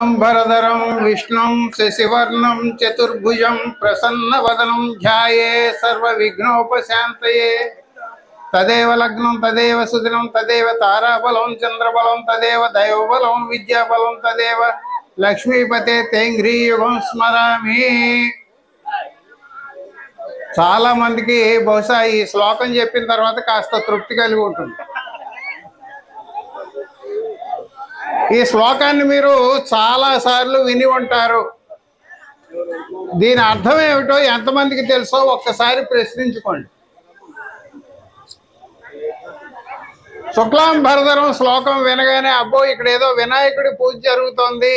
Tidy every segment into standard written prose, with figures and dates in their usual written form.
भरधरं विष्णुं शशिवर्णं चतुर्भुजं प्रसन्नवदनं ध्याये सर्वविघ्नोपशान्तये। तदेव लग्नं तदेव सुदिनं तदेव ताराबलं चंद्रबलं तदेव दैवबलं विद्याबलं तदेव लक्ष्मीपते तेंघ्रीयुगं स्मरामि। చాలా మందికి బహుశా ఈ శ్లోకం చెప్పిన తర్వాత కాస్త తృప్తి కలిగి ఉంటుంది. ఈ శ్లోకాన్ని మీరు చాలా సార్లు విని ఉంటారు. దీని అర్థం ఏమిటో ఎంతమందికి తెలుసో ఒక్కసారి ప్రశ్నించుకోండి. శుక్లాం భరధరం శ్లోకం వినగానే అబ్బో ఇక్కడ ఏదో వినాయకుడి పూజ జరుగుతోంది,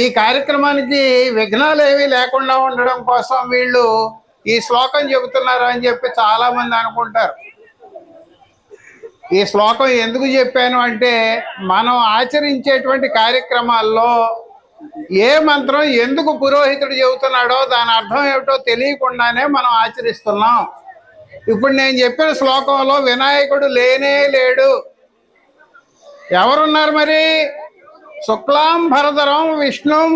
ఈ కార్యక్రమానికి విఘ్నాలు ఏమీ లేకుండా ఉండడం కోసం వీళ్ళు ఈ శ్లోకం చెబుతున్నారు అని చెప్పి చాలా మంది అనుకుంటారు. ఈ శ్లోకం ఎందుకు చెప్పాను అంటే మనం ఆచరించేటువంటి కార్యక్రమాల్లో ఏ మంత్రం ఎందుకు పురోహితుడు చెబుతున్నాడో దాని అర్థం ఏమిటో తెలియకుండానే మనం ఆచరిస్తున్నాం. ఇప్పుడు నేను చెప్పిన శ్లోకంలో వినాయకుడు లేనే లేడు. ఎవరున్నారు మరి? శుక్లాం భరధరం విష్ణుం,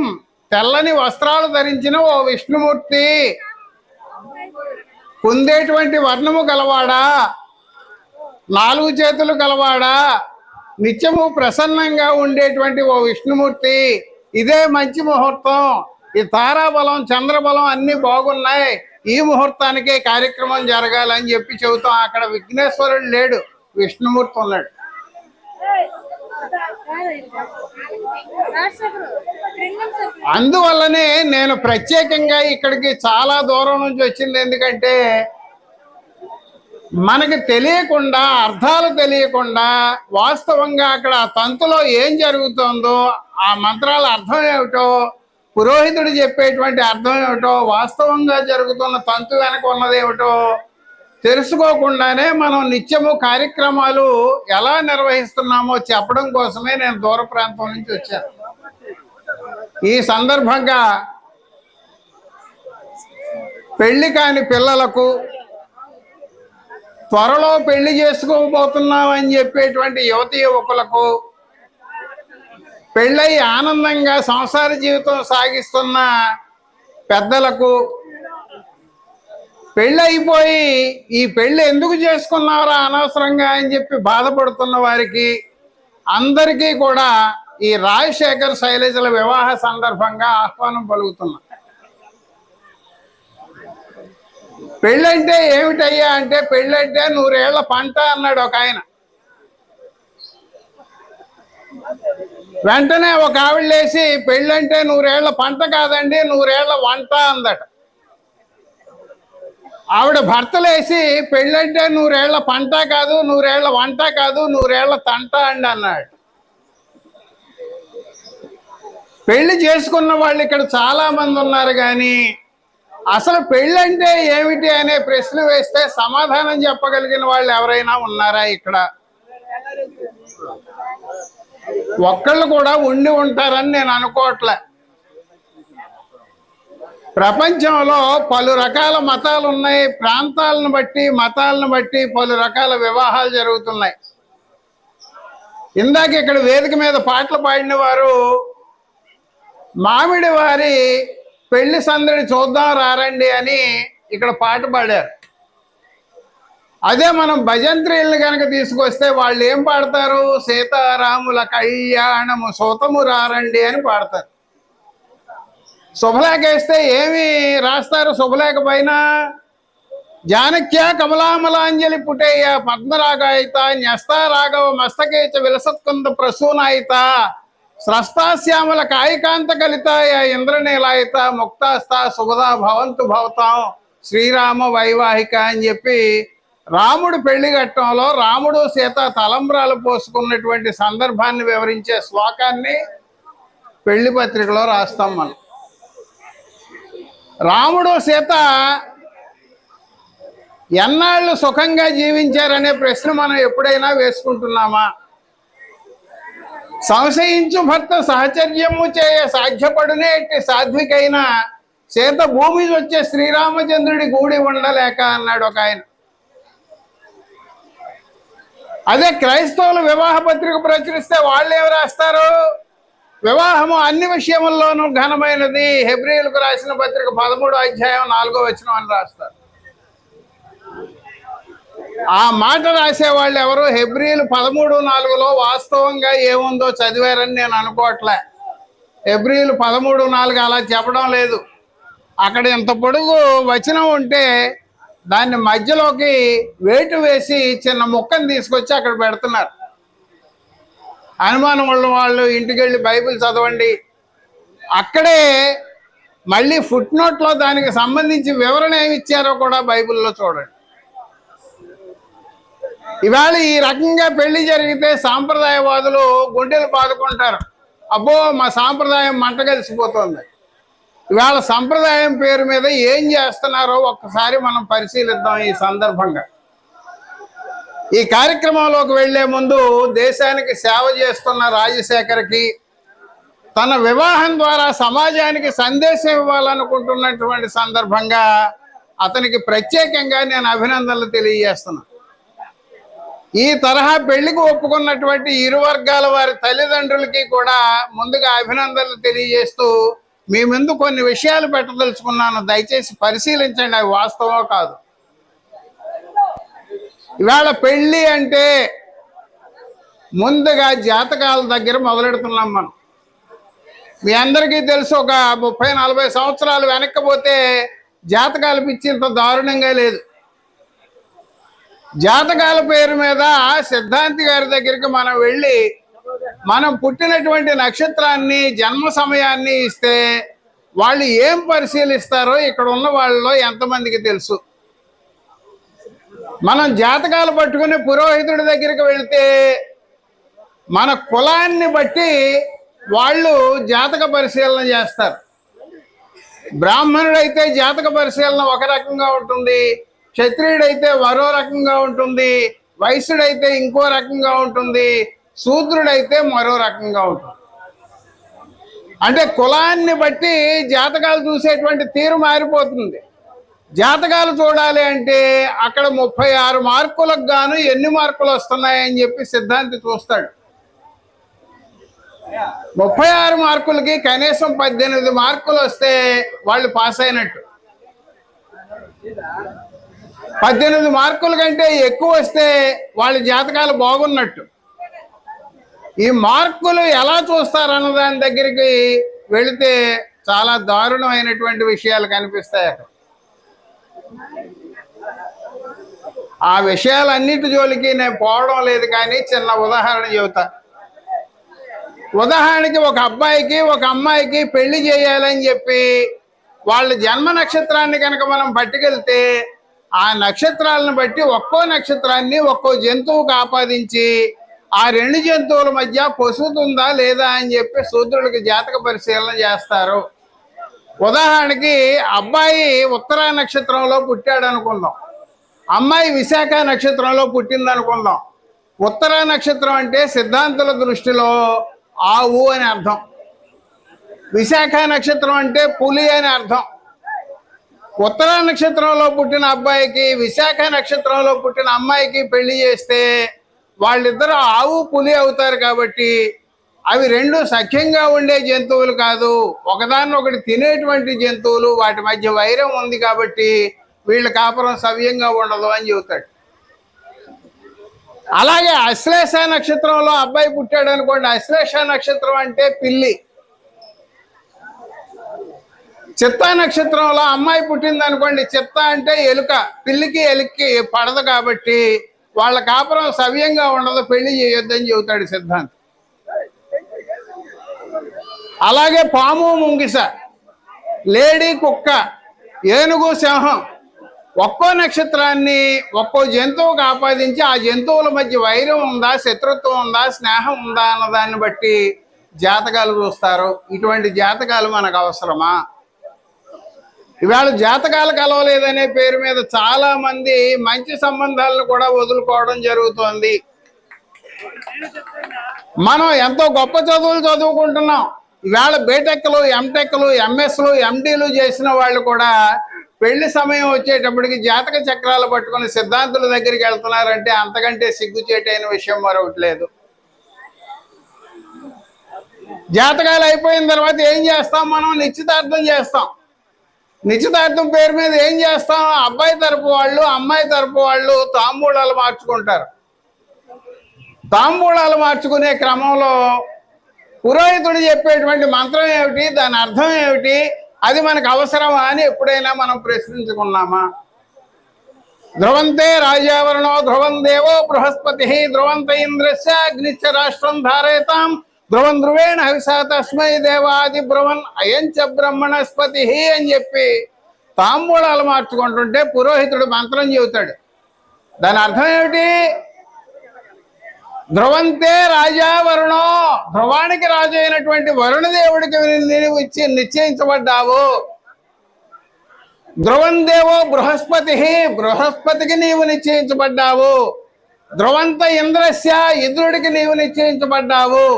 తెల్లని వస్త్రాలు ధరించిన ఓ విష్ణుమూర్తి, కుందేటువంటి వర్ణము గలవాడా, 4 చేతులు గలవాడా, నిత్యము ప్రసన్నంగా ఉండేటువంటి ఓ విష్ణుమూర్తి, ఇదే మంచి ముహూర్తం, ఈ తారాబలం చంద్రబలం అన్నీ బాగున్నాయి, ఈ ముహూర్తానికే కార్యక్రమం జరగాలని చెప్పి చెబుతాం. అక్కడ విఘ్నేశ్వరుడు లేడు, విష్ణుమూర్తి ఉన్నాడు. అందువల్లనే నేను ప్రత్యేకంగా ఇక్కడికి చాలా దూరం నుంచి వచ్చింది. ఎందుకంటే మనకి తెలియకుండా, అర్థాలు తెలియకుండా వాస్తవంగా అక్కడ తంతులో ఏం జరుగుతుందో, ఆ మంత్రాల అర్థం ఏమిటో, పురోహితుడు చెప్పేటువంటి అర్థం ఏమిటో, వాస్తవంగా జరుగుతున్న తంతు వెనక ఉన్నదేమిటో తెలుసుకోకుండానే మనం నిత్యము కార్యక్రమాలు ఎలా నిర్వహిస్తున్నామో చెప్పడం కోసమే నేను దూర ప్రాంతం నుంచి వచ్చాను. ఈ సందర్భంగా పెళ్లి కాని పిల్లలకు, త్వరలో పెళ్లి చేసుకోబోతున్నామని చెప్పేటువంటి యువతి యువకులకు, పెళ్ళై ఆనందంగా సంసార జీవితం సాగిస్తున్న పెద్దలకు, పెళ్ళి అయిపోయి ఈ పెళ్ళి ఎందుకు చేసుకున్నారా అనవసరంగా అని చెప్పి బాధపడుతున్న వారికి అందరికీ కూడా ఈ రాజశేఖర్ శైలజల వివాహ సందర్భంగా ఆహ్వానం పలుకుతున్నా. పెళ్ళంటే ఏమిటయ్యా అంటే, పెళ్ళంటే 100 ఏళ్ల పంట అన్నాడు ఒక ఆయన. వెంటనే ఒక ఆవిడ లేచి పెళ్ళంటే 100 ఏళ్ల పంట కాదండి, 100 ఏళ్ల వంట అందట. ఆవిడ భర్త లేచి పెళ్ళంటే 100 ఏళ్ల పంట కాదు, 100 ఏళ్ల వంట కాదు, 100 ఏళ్ల తంట అండి అన్నాడు. పెళ్లి చేసుకున్న వాళ్ళు ఇక్కడ చాలా మంది ఉన్నారు, కానీ అసలు పెళ్ళంటే ఏమిటి అనే ప్రశ్న వేస్తే సమాధానం చెప్పగలిగిన వాళ్ళు ఎవరైనా ఉన్నారా ఇక్కడ? ఒక్కళ్ళు కూడా ఉండి ఉంటారని నేను అనుకోవట్లే. ప్రపంచంలో పలు రకాల మతాలు ఉన్నాయి, ప్రాంతాలను బట్టి మతాలను బట్టి పలు రకాల వివాహాలు జరుగుతున్నాయి. ఇందాక ఇక్కడ వేదిక మీద పాటలు పాడిన వారు మామిడి వారి పెళ్లి సందడి చూద్దాం రారండి అని ఇక్కడ పాట పాడారు. అదే మనం భజంత్రీలను కనుక తీసుకొస్తే వాళ్ళు ఏం పాడతారు? సీతారాముల కళ్యాణము సూతము రారండి అని పాడతారు. శుభలేఖ వేస్తే ఏమి రాస్తారు? శుభలేఖ పైన జానక్య కమలామలాంజలి పుటేయ పద్మరాగాయిత న్యస్తారాఘవ మస్తకేచ విలసత్కుంద ప్రసూనాయిత స్రస్తాశ్యామల కాయికాంత కలితాయ ఇంద్రనీలాయిత ముక్తాస్త శుభదా భవంతు భవతాం శ్రీరామ వైవాహిక అని చెప్పి రాముడు పెళ్లి ఘట్టంలో రాముడు సీత తలంబ్రాలు పోసుకున్నటువంటి సందర్భాన్ని వివరించే శ్లోకాన్ని పెళ్లి పత్రికలో రాస్తాం మనం. రాముడు సీత ఎన్నాళ్ళు సుఖంగా జీవించారనే ప్రశ్న మనం ఎప్పుడైనా వేసుకుంటున్నామా? సంశయించు భర్త సహచర్యము చేయ సాధ్యపడునే ఎట్టి సాధ్వికైన సీత భూమి వచ్చే శ్రీరామచంద్రుడి గూడి ఉండలేక అన్నాడు ఒక ఆయన. అదే క్రైస్తవులు వివాహ పత్రిక ప్రచురిస్తే వాళ్ళు ఏమి రాస్తారు? వివాహము అన్ని విషయముల్లోనూ ఘనమైనది. హెబ్రీయులకు రాసిన పత్రిక 13వ అధ్యాయం 4వ వచనం అని రాస్తారు. ఆ మాట రాసేవాళ్ళు ఎవరు? హెబ్రీయులు 13:4లో వాస్తవంగా ఏముందో చదివారని నేను అనుకోవట్లే. హెబ్రీయులు 13:4 అలా చెప్పడం లేదు. అక్కడ ఇంత పొడుగు వచనం ఉంటే దాన్ని మధ్యలోకి వేటు వేసి చిన్న ముక్కను తీసుకొచ్చి అక్కడ పెడుతున్నారు. అనుమానం ఉన్న వాళ్ళు ఇంటికి వెళ్ళి బైబిల్ చదవండి. అక్కడే మళ్ళీ ఫుట్ నోట్లో దానికి సంబంధించి వివరణ ఏమి ఇచ్చారో కూడా బైబిల్లో చూడండి. ఇవాళ ఈ రకంగా పెళ్లి జరిగితే సాంప్రదాయవాదులు గుండెలు బాదుకుంటారు. అబ్బో మా సాంప్రదాయం మంట కలిసిపోతుంది. ఇవాళ సంప్రదాయం పేరు మీద ఏం చేస్తున్నారో ఒక్కసారి మనం పరిశీలిద్దాం. ఈ సందర్భంగా ఈ కార్యక్రమంలోకి వెళ్లే ముందు దేశానికి సేవ చేస్తున్న రాజశేఖర్కి తన వివాహం ద్వారా సమాజానికి సందేశం ఇవ్వాలనుకుంటున్నటువంటి సందర్భంగా అతనికి ప్రత్యేకంగా నేను అభినందనలు తెలియజేస్తున్నాను. ఈ తరహా పెళ్లికి ఒప్పుకున్నటువంటి ఇరు వర్గాల వారి తల్లిదండ్రులకి కూడా ముందుగా అభినందనలు తెలియజేస్తూ మీ ముందు కొన్ని విషయాలు పెట్టదలుచుకున్నాను. దయచేసి పరిశీలించండి, అవి వాస్తవం కాదు. ఇవాళ పెళ్ళి అంటే ముందుగా జాతకాల దగ్గర మొదలెడుతున్నాం మనం. మీ అందరికీ తెలుసు, ఒక 30-40 సంవత్సరాలు వెనక్కిపోతే జాతకాలు పిచ్చి ఇంత దారుణంగా లేదు. జాతకాల పేరు మీద సిద్ధాంతి గారి దగ్గరికి మనం వెళ్ళి మనం పుట్టినటువంటి నక్షత్రాన్ని జన్మ సమయాన్ని ఇస్తే వాళ్ళు ఏం పరిశీలిస్తారో ఇక్కడ ఉన్న వాళ్ళలో ఎంతమందికి తెలుసు? మనం జాతకాలు పట్టుకుని పురోహితుడి దగ్గరికి వెళ్తే మన కులాన్ని బట్టి వాళ్ళు జాతక పరిశీలన చేస్తారు. బ్రాహ్మణుడైతే జాతక పరిశీలన ఒక రకంగా ఉంటుంది, క్షత్రియుడైతే మరో రకంగా ఉంటుంది, వైశ్యుడైతే ఇంకో రకంగా ఉంటుంది, శూద్రుడైతే మరో రకంగా ఉంటుంది. అంటే కులాన్ని బట్టి జాతకాలు చూసేటువంటి తీరు మారిపోతుంది. జాతకాలు చూడాలి అంటే అక్కడ 36 మార్కులకు గాను ఎన్ని మార్కులు వస్తున్నాయని చెప్పి సిద్ధాంతి చూస్తాడు. 36 మార్కులకి కనీసం 18 మార్కులు వస్తే వాళ్ళు పాస్ అయినట్టు. 18 మార్కుల కంటే ఎక్కువ వస్తే వాళ్ళ జాతకాలు బాగున్నట్టు. ఈ మార్కులు ఎలా చూస్తారన్న దాని దగ్గరికి వెళితే చాలా దారుణమైనటువంటి విషయాలు కనిపిస్తాయి అక్కడ. ఆ విషయాలన్నిటి జోలికి నేను పోవడం లేదు, కానీ చిన్న ఉదాహరణ చెబుతా. ఉదాహరణకి ఒక అబ్బాయికి ఒక అమ్మాయికి పెళ్లి చేయాలని చెప్పి వాళ్ళ జన్మ నక్షత్రాన్ని కనుక మనం పట్టుకెళ్తే ఆ నక్షత్రాలను బట్టి ఒక్కో నక్షత్రాన్ని ఒక్కో జంతువుకు ఆపాదించి ఆ 2 జంతువుల మధ్య పొసుగుతుందా లేదా అని చెప్పి శూద్రులకి జాతక పరిశీలన చేస్తారు. ఉదాహరణకి అబ్బాయి ఉత్తరా నక్షత్రంలో పుట్టాడు అనుకుందాం, అమ్మాయి విశాఖ నక్షత్రంలో పుట్టింది అనుకుందాం. ఉత్తరా నక్షత్రం అంటే సిద్ధాంతుల దృష్టిలో ఆవు అని అర్థం, విశాఖ నక్షత్రం అంటే పులి అని అర్థం. ఉత్తరా నక్షత్రంలో పుట్టిన అబ్బాయికి విశాఖ నక్షత్రంలో పుట్టిన అమ్మాయికి పెళ్లి చేస్తే వాళ్ళిద్దరూ ఆవు పులి అవుతారు. కాబట్టి అవి 2 సఖ్యంగా ఉండే జంతువులు కాదు, ఒకదాన్నొకటి తినేటువంటి జంతువులు. వాటి మధ్య వైరం ఉంది కాబట్టి వీళ్ళ కాపురం సవ్యంగా ఉండదు అని చెబుతాడు. అలాగే అశ్లేష నక్షత్రంలో అబ్బాయి పుట్టాడు అనుకోండి, అశ్లేష నక్షత్రం అంటే పిల్లి. చిత్తా నక్షత్రంలో అమ్మాయి పుట్టింది అనుకోండి, చిత్త అంటే ఎలుక. పిల్లికి ఎలుక్కి పడదు కాబట్టి వాళ్ళ కాపురం సవ్యంగా ఉండదు, పెళ్లి చేయొద్దని చెబుతాడు సిద్ధాంతం. అలాగే పాము ముంగిస, లేడీ కుక్క, ఏనుగు సింహం ఒక్కో నక్షత్రాన్ని ఒక్కో జంతువుకు ఆపాదించి ఆ జంతువుల మధ్య వైరం ఉందా, శత్రుత్వం ఉందా, స్నేహం ఉందా అన్న దాన్ని బట్టి జాతకాలు చూస్తారు. ఇటువంటి జాతకాలు మనకు అవసరమా? ఇవాళ జాతకాలు కలవలేదనే పేరు మీద చాలా మంది మంచి సంబంధాలను కూడా వదులుకోవడం జరుగుతోంది. మనం ఎంతో గొప్ప చదువులు చదువుకుంటున్నాం. ఇవాళ బీటెక్లు, ఎంటెక్లు, ఎంఎస్లు, ఎండీలు చేసిన వాళ్ళు కూడా పెళ్లి సమయం వచ్చేటప్పటికి జాతక చక్రాలు పట్టుకుని సిద్ధాంతుల దగ్గరికి వెళ్తున్నారంటే అంతకంటే సిగ్గుచేటైన విషయం మరొకటి లేదు. జాతకాలు అయిపోయిన తర్వాత ఏం చేస్తాం? మనం నిశ్చితార్థం చేస్తాం. నిశ్చితార్థం పేరు మీద ఏం చేస్తాం? అబ్బాయి తరపు వాళ్ళు అమ్మాయి తరపు వాళ్ళు తాంబూలాలు మార్చుకుంటారు. తాంబూలాలు మార్చుకునే క్రమంలో పురోహితుడు చెప్పేటువంటి మంత్రం ఏమిటి, దాని అర్థం ఏమిటి, అది మనకు అవసరమా అని ఎప్పుడైనా మనం ప్రశ్నించుకున్నామా? ధ్రువంతే రాజావరణో ధ్రువం దేవో బృహస్పతి ధ్రువంత ఇంద్రస్య అగ్నిశ్చ రాష్ట్రం ధారయతాం ధ్రువం ధ్రువేణ హవిషా తస్మై దేవాది బ్రువన్ అయంచ బ్రహ్మణస్పతి అని చెప్పి తాంబూలాలు మార్చుకుంటుంటే పురోహితుడు మంత్రం చెబుతాడు. దాని అర్థం ఏమిటి? ధ్రువంతే రాజా వరుణో, ధ్రువానికి రాజు అయినటువంటి వరుణదేవుడికి నీవు ఇచ్చి నిశ్చయించబడ్డావు. ధ్రువం దేవో బృహస్పతి, బృహస్పతికి నీవు నిశ్చయించబడ్డావు. ధ్రువంత ఇంద్రస్య, ఇంద్రుడికి నీవు నిశ్చయించబడ్డావు.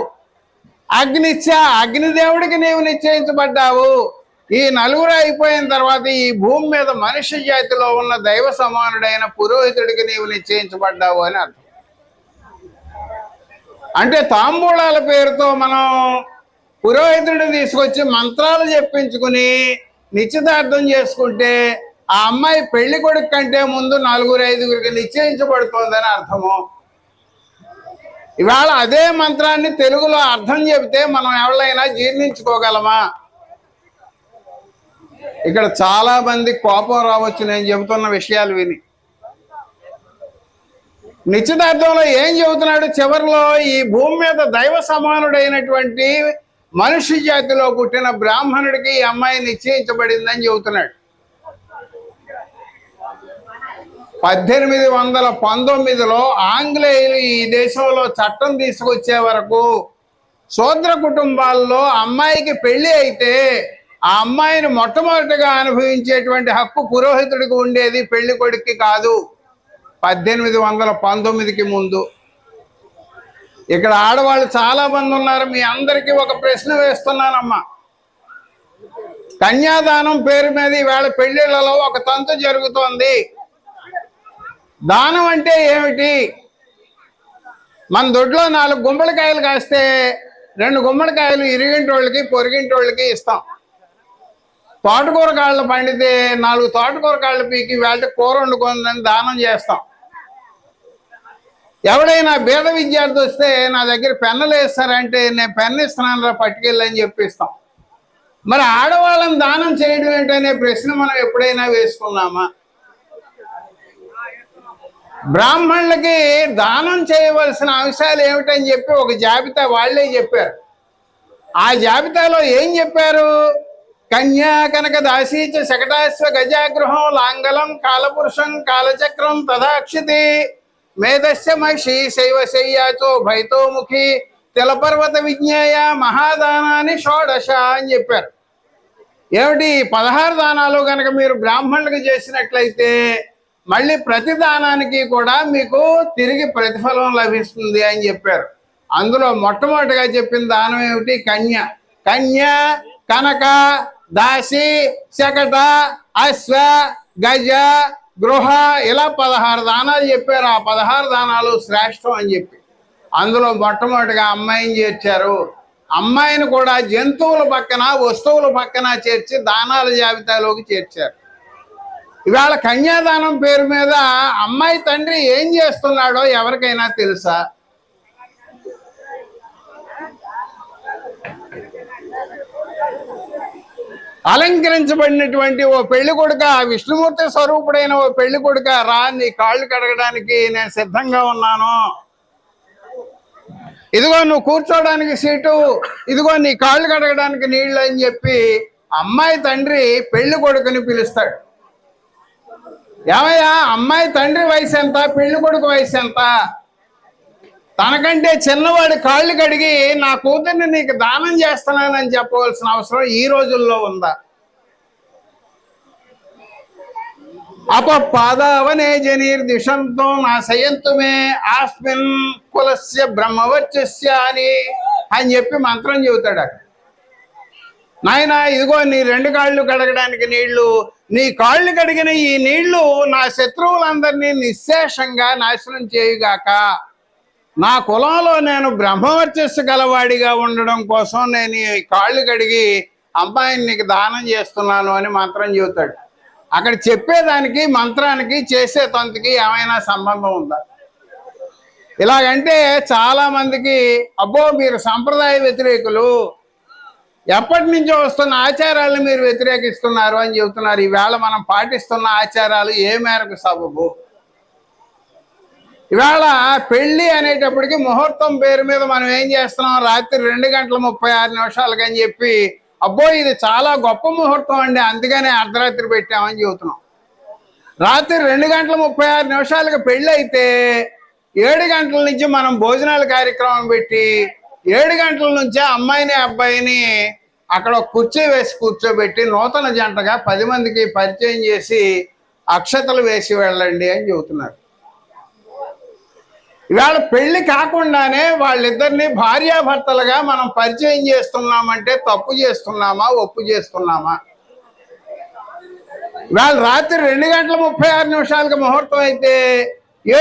అగ్నిశ్చ, అగ్నిదేవుడికి నీవు నిశ్చయించబడ్డావు. ఈ నలుగురు అయిపోయిన తర్వాత ఈ భూమి మీద మనుష్య జాతిలో ఉన్న దైవ సమానుడైన పురోహితుడికి నీవు నిశ్చయించబడ్డావు అని అర్థం. అంటే తాంబూలాల పేరుతో మనం పురోహితుడిని తీసుకొచ్చి మంత్రాలు చెప్పించుకుని నిశ్చితార్థం చేసుకుంటే ఆ అమ్మాయి పెళ్లి కొడుకు కంటే ముందు 4-5గురికి నిశ్చయించబడుతోందని అర్థము. ఇవాళ అదే మంత్రాన్ని తెలుగులో అర్థం చెబితే మనం ఎవరైనా జీర్ణించుకోగలమా? ఇక్కడ చాలా మంది కోపం రావచ్చు నేను చెబుతున్న విషయాలు విని. నిశ్చితార్థంలో ఏం చెబుతున్నాడు? చివరిలో ఈ భూమి మీద దైవ సమానుడైనటువంటి మనుష్య జాతిలో పుట్టిన బ్రాహ్మణుడికి ఈ అమ్మాయి నిశ్చయించబడిందని చెబుతున్నాడు. 1819లో ఆంగ్లేయులు ఈ దేశంలో చట్టం తీసుకొచ్చే వరకు శూద్ర కుటుంబాల్లో అమ్మాయికి పెళ్లి అయితే ఆ అమ్మాయిని మొట్టమొదటిగా అనుభవించేటువంటి హక్కు పురోహితుడికి ఉండేది, పెళ్లి కొడుక్కి కాదు. 1819కి ముందు. ఇక్కడ ఆడవాళ్ళు చాలా మంది ఉన్నారు. మీ అందరికీ ఒక ప్రశ్న వేస్తున్నానమ్మా. కన్యాదానం పేరు మీద ఈవేళ పెళ్లిళ్లలో ఒక తంతు జరుగుతోంది. దానం అంటే ఏమిటి? మన దొడ్లో 4 గుమ్మడికాయలు కాస్తే 2 గుమ్మడికాయలు ఇరిగింటోళ్ళకి పొరిగింటోళ్ళకి ఇస్తాం. తోటకూర కాళ్ళు పండితే 4 తోటకూర కాళ్ళు పీకి వేళ కూర వండుకుందని దానం చేస్తాం. ఎవడైనా బీద విద్యార్థి వస్తే నా దగ్గర పెన్నులు వేస్తారంటే నేను పెన్ను ఇస్తున్నాను రా పట్టుకెళ్ళని చెప్పిస్తాం. మరి ఆడవాళ్ళని దానం చేయడం ఏంటనే ప్రశ్న మనం ఎప్పుడైనా వేసుకున్నామా? బ్రాహ్మణులకి దానం చేయవలసిన అంశాలు ఏమిటని చెప్పి ఒక జాబితా వాళ్లే చెప్పారు. ఆ జాబితాలో ఏం చెప్పారు? కన్యా కనక దాసీచ శకటాశ్వ గజాగృహం లాంగలం కాలపురుషం కాలచక్రం తదాక్షితి మేధస్య మహిషి శైవశయ్యాచో భైతోముఖి తిలపర్వత విజ్ఞేయ మహాదానాన్ని షోడశ అని చెప్పారు. ఏమిటి? 16 దానాలు కనుక మీరు బ్రాహ్మణులకు చేసినట్లయితే మళ్ళీ ప్రతి దానానికి కూడా మీకు తిరిగి ప్రతిఫలం లభిస్తుంది అని చెప్పారు. అందులో మొట్టమొదటిగా చెప్పిన దానం ఏమిటి? కన్య. కన్య, కనక, దాసి, శకట, అశ్వ, గజ, గృహ ఇలా 16 దానాలు చెప్పారు. ఆ 16 దానాలు శ్రేష్టం అని చెప్పి అందులో మొట్టమొదటిగా అమ్మాయిని చేర్చారు. అమ్మాయిని కూడా జంతువుల పక్కన వస్తువుల పక్కన చేర్చి దానాల జాబితాలోకి చేర్చారు. ఇవాళ కన్యాదానం పేరు మీద అమ్మాయి తండ్రి ఏం చేస్తున్నాడో ఎవరికైనా తెలుసా? అలంకరించబడినటువంటి ఓ పెళ్లి కొడుక, విష్ణుమూర్తి స్వరూపుడైన ఓ పెళ్లి కొడుక, రా నీ కాళ్ళు కడగడానికి నేను సిద్ధంగా ఉన్నాను, ఇదిగో నువ్వు కూర్చోడానికి సీటు, ఇదిగో నీ కాళ్ళు కడగడానికి నీళ్ళు అని చెప్పి అమ్మాయి తండ్రి పెళ్లి కొడుకుని పిలుస్తాడు. ఏమయ్యా, అమ్మాయి తండ్రి వయసు ఎంత, పెళ్లి కొడుకు వయసు ఎంత? తనకంటే చిన్నవాడి కాళ్ళు కడిగి నా కూతుర్ని నీకు దానం చేస్తున్నానని చెప్పవలసిన అవసరం ఈ రోజుల్లో ఉందా? అపపాదావనే జనీర్దిశంతో నా సయంతుమే ఆస్మిన్ కులస్య బ్రహ్మవర్చస్య అని చెప్పి మంత్రం చెబుతాడు. అక్కడ నాయన ఇదిగో నీ 2 కాళ్ళు కడగడానికి నీళ్లు, నీ కాళ్ళు కడిగిన ఈ నీళ్లు నా శత్రువులందరినీ నిశ్శేషంగా నాశనం చేయుగాక. నా కులంలో నేను బ్రహ్మవర్చస్సు గలవాడిగా ఉండడం కోసం నేను ఈ కాళ్ళు కడిగి అమ్మాయిని నీకు దానం చేస్తున్నాను అని మంత్రం చెబుతాడు. అక్కడ చెప్పేదానికి మంత్రానికి చేసే తంతుకి ఏమైనా సంబంధం ఉందా? ఇలాగంటే చాలా మందికి అబ్బో మీరు సంప్రదాయ వ్యతిరేకులు, ఎప్పటి నుంచో వస్తున్న ఆచారాలను మీరు వ్యతిరేకిస్తున్నారు అని చెబుతున్నారు. ఈవేళ మనం పాటిస్తున్న ఆచారాలు ఏ మేరకు సబబు? ఇవాళ పెళ్లి అనేటప్పటికి ముహూర్తం పేరు మీద మనం ఏం చేస్తున్నాం, రాత్రి 2:36 అని చెప్పి అబ్బో ఇది చాలా గొప్ప ముహూర్తం అండి అందుకనే అర్ధరాత్రి పెట్టామని చెబుతున్నాం. రాత్రి 2:36 పెళ్ళి అయితే 7 గంటల నుంచి మనం భోజనాల కార్యక్రమం పెట్టి 7 గంటల నుంచే అమ్మాయిని అబ్బాయిని అక్కడ కుర్చీ వేసి కూర్చోబెట్టి నూతన జంటగా 10 మందికి పరిచయం చేసి అక్షతలు వేసి వెళ్ళండి అని చెబుతున్నారు. ఇవాళ పెళ్లి కాకుండానే వాళ్ళిద్దరిని భార్యాభర్తలుగా మనం పరిచయం చేస్తున్నామంటే తప్పు చేస్తున్నామా ఒప్పు చేస్తున్నామా? ఇవాళ రాత్రి 2:36 ముహూర్తం అయితే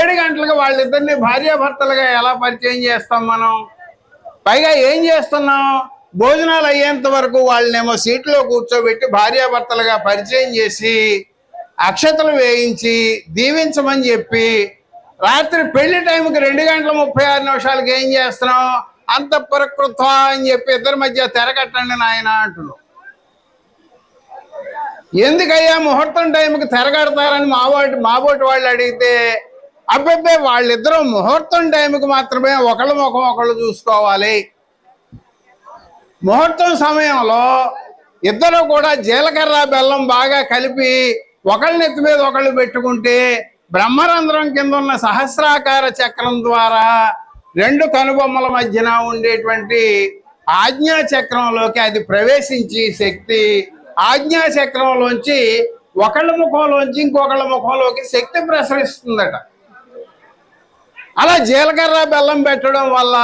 7 గంటలకు వాళ్ళిద్దరిని భార్యాభర్తలుగా ఎలా పరిచయం చేస్తాం మనం? పైగా ఏం చేస్తున్నాం, భోజనాలు అయ్యేంత వరకు వాళ్ళనేమో సీట్లో కూర్చోబెట్టి భార్యాభర్తలుగా పరిచయం చేసి అక్షతలు వేయించి దీవించమని చెప్పి రాత్రి పెళ్లి టైంకి 2:36 ఏం చేస్తున్నాం, అంత ప్రకృత అని చెప్పి ఇద్దరి మధ్య తెరకట్టండి నాయన అంటున్నాం. ఎందుకయ్యా ముహూర్తం టైంకి తెరగడతారని మాబోటి వాళ్ళు అడిగితే అబ్బాయి వాళ్ళిద్దరూ ముహూర్తం టైంకి మాత్రమే ఒకళ్ళ ముఖం ఒకళ్ళు చూసుకోవాలి. ముహూర్తం సమయంలో ఇద్దరు కూడా జీలకర్ర బెల్లం బాగా కలిపి ఒకళ్ళ నెత్తి మీద ఒకళ్ళు పెట్టుకుంటే బ్రహ్మరంధ్రం కింద ఉన్న సహస్రాకార చక్రం ద్వారా 2 కనుబొమ్మల మధ్యన ఉండేటువంటి ఆజ్ఞా చక్రంలోకి అది ప్రవేశించి శక్తి ఆజ్ఞా చక్రంలోంచి ఒకళ్ళ ముఖంలోంచి ఇంకొకళ్ళ ముఖంలోకి శక్తి ప్రసరిస్తుందట. అలా జీలకర్ర బెల్లం పెట్టడం వల్ల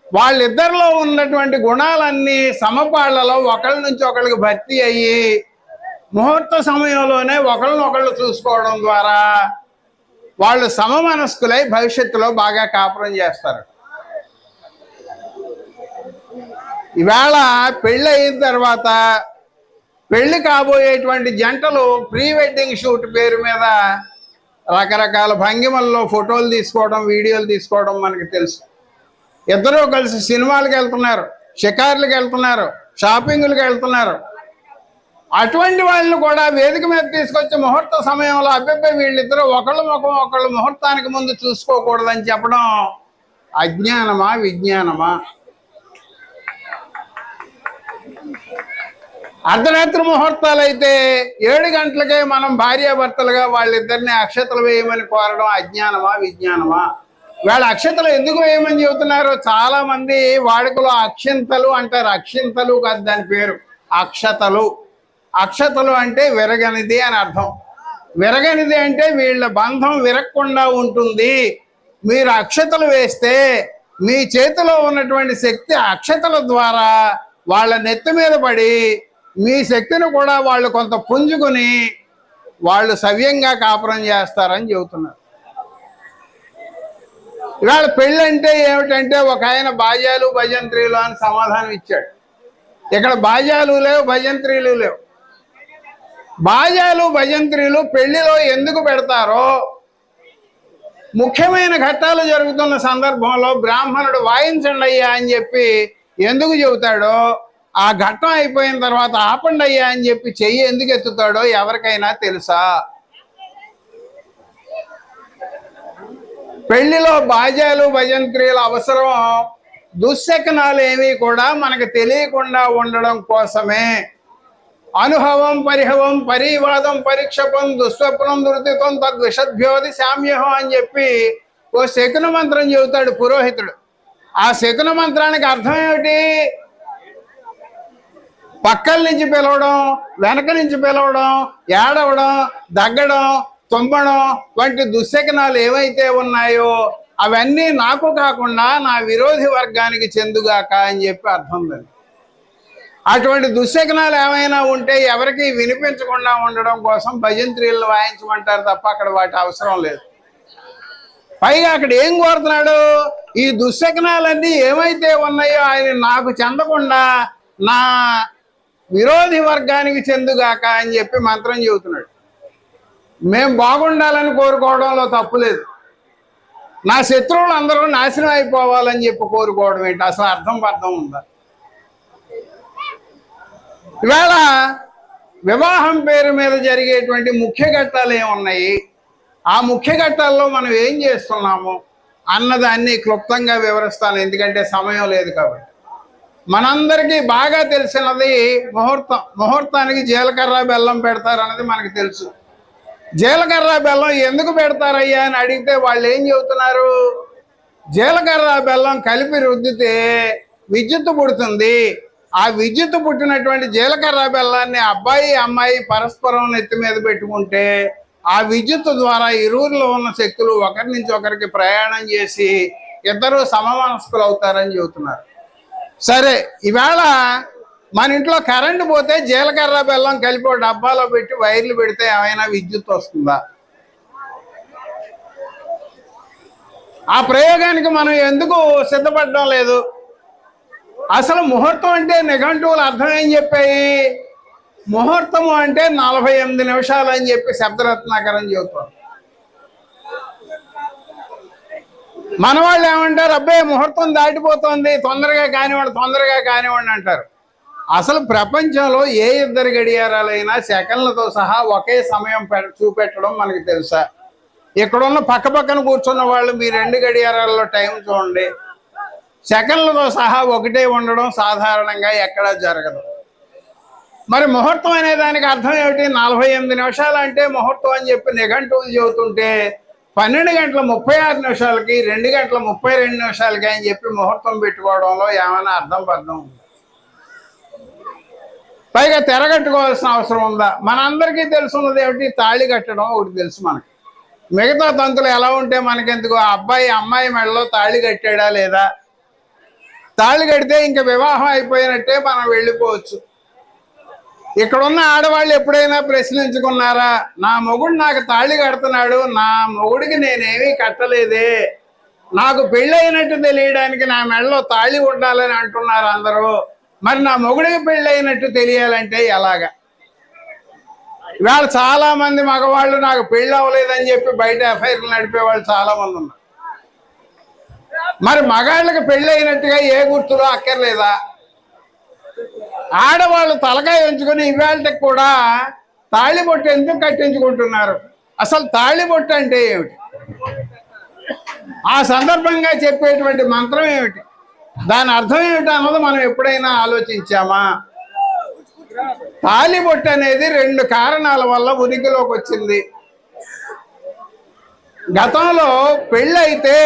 వాళ్ళిద్దరిలో ఉన్నటువంటి గుణాలన్నీ సమపాళ్లలో ఒకళ్ళ నుంచి ఒకళ్ళకి భర్తీ అయ్యి ముహూర్త సమయంలోనే ఒకళ్ళనొకళ్ళు చూసుకోవడం ద్వారా వాళ్ళు సమమనస్కులై భవిష్యత్తులో బాగా కాపురం చేస్తారు. ఈవేళ పెళ్ళి అయిన తర్వాత పెళ్లి కాబోయేటువంటి జంటలు ప్రీ వెడ్డింగ్ షూట్ పేరు మీద రకరకాల భంగిమల్లో ఫోటోలు తీసుకోవడం వీడియోలు తీసుకోవడం మనకి తెలుసు. ఇద్దరూ కలిసి సినిమాలకు వెళ్తున్నారు, షికార్లకు వెళ్తున్నారు, షాపింగ్లకు వెళ్తున్నారు. అటువంటి వాళ్ళని కూడా వేదిక మీద తీసుకొచ్చే ముహూర్త సమయంలో అబ్బాయి వీళ్ళిద్దరూ ఒకళ్ళ ముఖం ఒకళ్ళు ముహూర్తానికి ముందు చూసుకోకూడదని చెప్పడం అజ్ఞానమా విజ్ఞానమా? అర్ధరాత్రి ముహూర్తాలు అయితే 7 గంటలకే మనం భార్యాభర్తలుగా వాళ్ళిద్దరిని అక్షతలు వేయమని కోరడం అజ్ఞానమా విజ్ఞానమా? వాళ్ళ అక్షతలు ఎందుకు వేయమని చెబుతున్నారు? చాలా మంది వాడుకలో అక్షింతలు అంటారు. అక్షింతలు కాదు దాని పేరు, అక్షతలు. అక్షతలు అంటే విరగనిది అని అర్థం. విరగనిది అంటే వీళ్ళ బంధం విరగకుండా ఉంటుంది. మీరు అక్షతలు వేస్తే మీ చేతిలో ఉన్నటువంటి శక్తి అక్షతల ద్వారా వాళ్ళ నెత్తి మీద పడి మీ శక్తిని కూడా వాళ్ళు కొంత పుంజుకుని వాళ్ళు సవ్యంగా కాపురం చేస్తారని చెబుతున్నారు. ఇవాళ పెళ్ళి అంటే ఏమిటంటే ఒక ఆయన బాజాలు భజంత్రీలు అని సమాధానం ఇచ్చాడు. ఇక్కడ బాజాలు లేవు, భజంత్రీలు లేవు. బాజాలు భజంత్రీలు పెళ్లిలో ఎందుకు పెడతారో, ముఖ్యమైన ఘట్టాలు జరుగుతున్న సందర్భంలో బ్రాహ్మణుడు వాయించండి అయ్యా అని చెప్పి ఎందుకు చెబుతాడో, ఆ ఘట్టం అయిపోయిన తర్వాత ఆపండి అయ్యా అని చెప్పి చెయ్యి ఎందుకు ఎత్తుతాడో ఎవరికైనా తెలుసా? పెళ్లిలో బాజాలు భజంత్రీల అవసరం దుశ్శకనాలు ఏమీ కూడా మనకు తెలియకుండా ఉండడం కోసమే. అనుభవం పరిహవం పరివాదం పరిక్షపం దుస్వప్నం దుర్తితం తద్విషద్భ్యోది శామ్యహం అని చెప్పి ఓ శకున మంత్రం చెబుతాడు పురోహితుడు. ఆ శకున మంత్రానికి అర్థం ఏమిటి? పక్కల నుంచి పిలవడం, వెనక నుంచి పిలవడం, ఏడవడం, దగ్గడం, తుమ్మడం వంటి దుశ్శకనాలు ఏవైతే ఉన్నాయో అవన్నీ నాకు కాకుండా నా విరోధి వర్గానికి చెందుగాక అని చెప్పి అర్థం ఉంది. అటువంటి దుశ్శకనాలు ఏమైనా ఉంటే ఎవరికి వినిపించకుండా ఉండడం కోసం భజంత్రీలను వాయించమంటారు తప్ప అక్కడ వాటి అవసరం లేదు. పైగా అక్కడ ఏం కోరుతున్నాడు? ఈ దుశ్శకనాలన్నీ ఏమైతే ఉన్నాయో ఆయన నాకు చెందకుండా నా విరోధి వర్గానికి చెందుగాక అని చెప్పి మంత్రం చెబుతున్నాడు. మేం బాగుండాలని కోరుకోవడంలో తప్పులేదు. నా శత్రువులు అందరూ నాశనం అయిపోవాలని చెప్పి కోరుకోవడం ఏంటి? అసలు అర్థం ఉందా? ఇవాళ వివాహం పేరు మీద జరిగేటువంటి ముఖ్య ఘట్టాలు ఏమున్నాయి, ఆ ముఖ్య ఘట్టాల్లో మనం ఏం చేస్తున్నాము అన్నదాన్ని క్లుప్తంగా వివరిస్తాను, ఎందుకంటే సమయం లేదు కాబట్టి. మనందరికీ బాగా తెలిసినది ముహూర్తానికి జీలకర్ర బెల్లం పెడతారన్నది మనకు తెలుసు. జీలకర్ర బెల్లం ఎందుకు పెడతారయ్యా అని అడిగితే వాళ్ళు ఏం చెబుతున్నారు? జీలకర్ర బెల్లం కలిపి రుద్దితే విద్యుత్తు పుడుతుంది. ఆ విద్యుత్తు పుట్టినటువంటి జీలకర్ర బెల్లాన్ని అబ్బాయి అమ్మాయి పరస్పరం నెత్తి మీద పెట్టుకుంటే ఆ విద్యుత్తు ద్వారా ఇరువురిలో ఉన్న శక్తులు ఒకరి నుంచి ఒకరికి ప్రయాణం చేసి ఇద్దరు సమమనస్కులు అవుతారని చెబుతున్నారు. సరే, ఈవేళ మన ఇంట్లో కరెంటు పోతే జీలకర్ర బెల్లం కలిపి డబ్బాలో పెట్టి వైర్లు పెడితే ఏమైనా విద్యుత్ వస్తుందా? ఆ ప్రయోగానికి మనం ఎందుకు సిద్ధపడడం లేదు? అసలు ముహూర్తం అంటే నిఘంటువులు అర్థం ఏం చెప్పాయి? ముహూర్తము అంటే 48 నిమిషాలు అని చెప్పి శబ్దరత్నాకరం చెబుతాం. మన వాళ్ళు ఏమంటారు? అబ్బాయి ముహూర్తం దాటిపోతుంది, తొందరగా కానివ్వండి అంటారు. అసలు ప్రపంచంలో ఏ ఇద్దరు గడియారాలైనా సెకండ్లతో సహా ఒకే సమయం చూపెట్టడం మనకు తెలుసా? ఇక్కడున్న పక్కన కూర్చున్న వాళ్ళు మీ 2 గడియారాల్లో టైం చూడండి, సెకండ్లతో సహా ఒకటే ఉండడం సాధారణంగా ఎక్కడా జరగదు. మరి ముహూర్తం అనే దానికి అర్థం ఏమిటి? 48 నిమిషాలు అంటే ముహూర్తం అని చెప్పి నిఘంటువులు చెబుతుంటే 12 గంటల 36 నిమిషాలకి 2 గంటల 32 నిమిషాలకి అని చెప్పి ముహూర్తం పెట్టుకోవడంలో ఏమైనా అర్థం ఉంది? పైగా తెరగట్టుకోవాల్సిన అవసరం ఉందా? మనందరికీ తెలుసున్నది ఏమిటి? తాళి కట్టడం ఒకటి తెలుసు మనకి. మిగతా తంతులు ఎలా ఉంటే మనకెందుకు? అబ్బాయి అమ్మాయి మెడలో తాళి కట్టాడా లేదా? తాళి కడితే ఇంక వివాహం అయిపోయినట్టే, మనం వెళ్ళిపోవచ్చు. ఇక్కడున్న ఆడవాళ్ళు ఎప్పుడైనా ప్రశ్నించుకున్నారా? నా మొగుడు నాకు తాళి కడుతున్నాడు, నా మొగుడికి నేనేమీ కట్టలేదే, నాకు పెళ్ళైనట్టు తెలియడానికి నా మెడలో తాళి ఉండాలని అంటున్నారు అందరూ. మరి నా మొగుడికి పెళ్ళైనట్టు తెలియాలంటే ఎలాగా? ఇవాళ చాలా మంది మగవాళ్ళు నాకు పెళ్ళి అవ్వలేదని చెప్పి బయట ఎఫ్ఐఆర్లు నడిపే వాళ్ళు చాలా మంది ఉన్నారు. మరి మగాళ్ళకి పెళ్ళి అయినట్టుగా ఏ గుర్తులు అక్కర్లేదా? ఆడవాళ్ళు తలకాయ ఉంచుకొని ఇవాళకి కూడా తాళిబొట్టు ఎందుకు కట్టించుకుంటున్నారు? అసలు తాళిబొట్టు అంటే ఏమిటి? ఆ సందర్భంగా చెప్పేటువంటి మంత్రం ఏమిటి? దాని అర్థం ఏమిటి అన్నది మనం ఎప్పుడైనా ఆలోచించామా? తాళిబొట్టు అనేది 2 కారణాల వల్ల ఉనికిలోకి వచ్చింది. గతంలో పెళ్ళైతే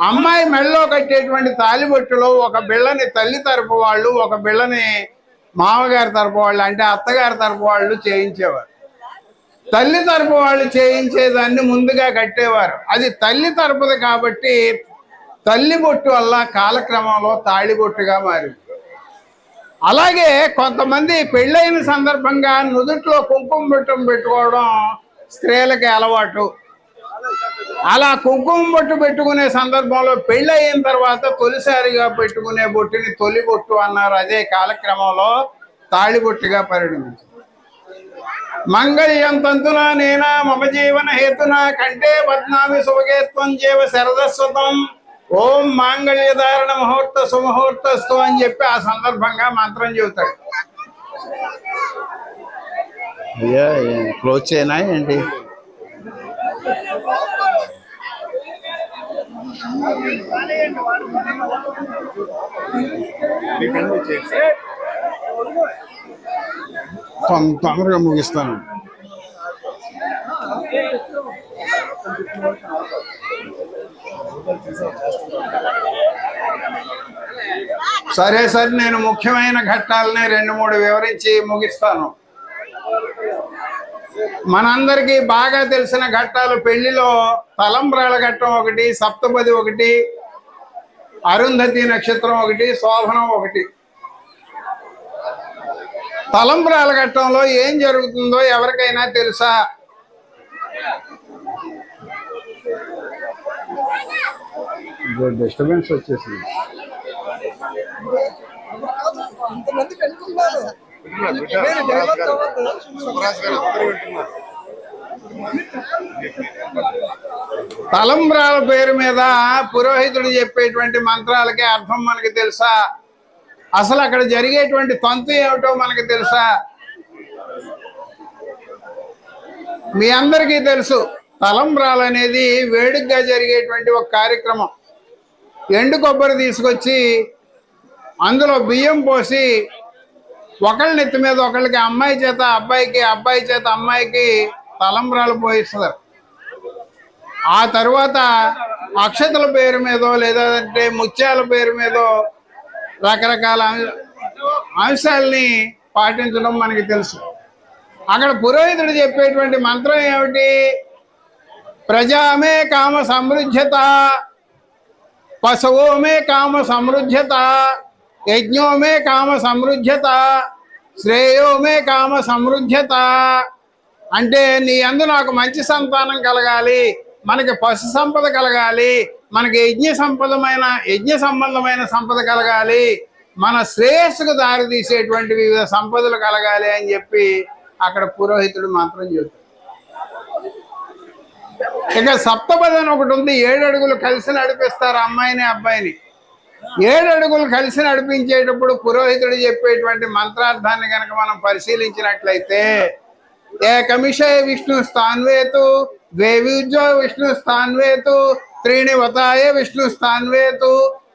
అమ్మాయి మెడలో కట్టేటువంటి తాళిబొట్టులో ఒక బిళ్ళని తల్లి తరపు వాళ్ళు, ఒక బిళ్ళని మామగారి తరపు వాళ్ళు, అంటే అత్తగారి తరపు వాళ్ళు చేయించేవారు. తల్లి తరపు వాళ్ళు చేయించేదాన్ని ముందుగా కట్టేవారు. అది తల్లి తరపుది కాబట్టి తల్లి బొట్టు వల్ల కాలక్రమంలో తాళిబొట్టుగా మారింది. అలాగే కొంతమంది పెళ్ళైన సందర్భంగా నుదుట్లో కుంకుమ బొట్టు పెట్టుకోవడం స్త్రీలకి అలవాటు. అలా కుంకుమ బొట్టు పెట్టుకునే సందర్భంలో పెళ్ళి అయిన తర్వాత తొలిసారిగా పెట్టుకునే బొట్టుని తొలి బొట్టు అన్నారు. అదే కాలక్రమంలో తాళిబొట్టుగా పరిణమించింది. మంగళ్యం తంతునా నేనా మమ జీవన హేతున కంటే బద్నామి శుభగేత్వం జీవ శరదస్వతం ఓం మాంగళ్యధారణ ముహూర్త సుముహూర్తస్తు అని చెప్పి ఆ సందర్భంగా మంత్రం చెబుతాడు. అయ్యా క్లోజ్ చేయనా ఏంటి? తొందరగా ముగిస్తాను. సరే, నేను ముఖ్యమైన ఘట్టాలని 2-3 వివరించి ముగిస్తాను. మనందరికీ బాగా తెలిసిన ఘట్టాలు పెళ్లిలో తలంబ్రాల ఘట్టం ఒకటి, సప్తపది ఒకటి, అరుంధతి నక్షత్రం ఒకటి, శోభనం ఒకటి. తలంబ్రాల ఘట్టంలో ఏం జరుగుతుందో ఎవరికైనా తెలుసా? డిస్టర్బెన్స్ వచ్చేసింది. తలంబ్రాల పేరు మీద పురోహితుడు చెప్పేటువంటి మంత్రాలకి అర్థం మనకి తెలుసా? అసలు అక్కడ జరిగేటువంటి తంతు ఏమిటో మనకి తెలుసా? మీ అందరికీ తెలుసు, తలంబ్రాలు అనేది వేడుకగా జరిగేటువంటి ఒక కార్యక్రమం. ఎండు కొబ్బరి తీసుకొచ్చి అందులో బియ్యం పోసి ఒకళ్ళ నెత్తి మీద ఒకళ్ళకి, అమ్మాయి చేత అబ్బాయికి, అబ్బాయి చేత అమ్మాయికి తలంబ్రాలు పోయిస్తారు. ఆ తర్వాత అక్షతల పేరు మీదో లేదంటే ముత్యాల పేరు మీదో రకరకాల అంశాలని పాటించడం మనకి తెలుసు. అక్కడ పురోహితుడు చెప్పేటువంటి మంత్రం ఏమిటి? ప్రజామే కామ సమృద్ధ్యత, పశువోమే కామ సమృద్ధ్యత, యజ్ఞోమే కామ సమృద్ధ్యత, శ్రేయోమే కామ సమృద్ధ్యత. అంటే నీ యందు నాకు మంచి సంతానం కలగాలి, మనకి పశు సంపద కలగాలి, మనకి యజ్ఞ సంబంధమైన సంపద కలగాలి, మన శ్రేయస్సుకు దారి తీసేటువంటి వివిధ సంపదలు కలగాలి అని చెప్పి అక్కడ పురోహితుడు మంత్రం చెబుతాడు. ఇక సప్తపది అని ఒకటి ఉంది. 7 అడుగులు కలిసి నడిపిస్తారు అమ్మాయిని అబ్బాయిని. 7 అడుగులు కలిసి నడిపించేటప్పుడు పురోహితుడు చెప్పేటువంటి మంత్రార్థాన్ని కనుక మనం పరిశీలించినట్లయితే, ఏకమిషే విష్ణు స్థాన్వేతు, ద్వేవిజో విష్ణు స్థాన్వేతు, త్రీణి వతాయ విష్ణు స్థాన్వేతు,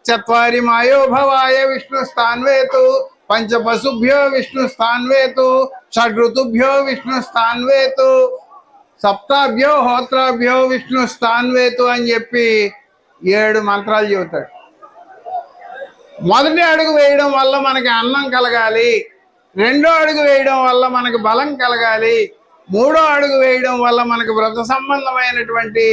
చత్వారి మాయోభవాయ విష్ణు స్థాన్వేతు, పంచపశుభ్యో విష్ణు స్థాన్వేతు, షడ్ఋతుభ్యో విష్ణు స్థాన్వేతు, సప్తాభ్యో హోత్రాభ్యో విష్ణు స్థాన్వేతు అని చెప్పి 7 మంత్రాలు చెబుతాడు. మొదటి అడుగు వేయడం వల్ల మనకి అన్నం కలగాలి, 2వ అడుగు వేయడం వల్ల మనకి బలం కలగాలి, 3వ అడుగు వేయడం వల్ల మనకి వ్రత సంబంధమైనటువంటి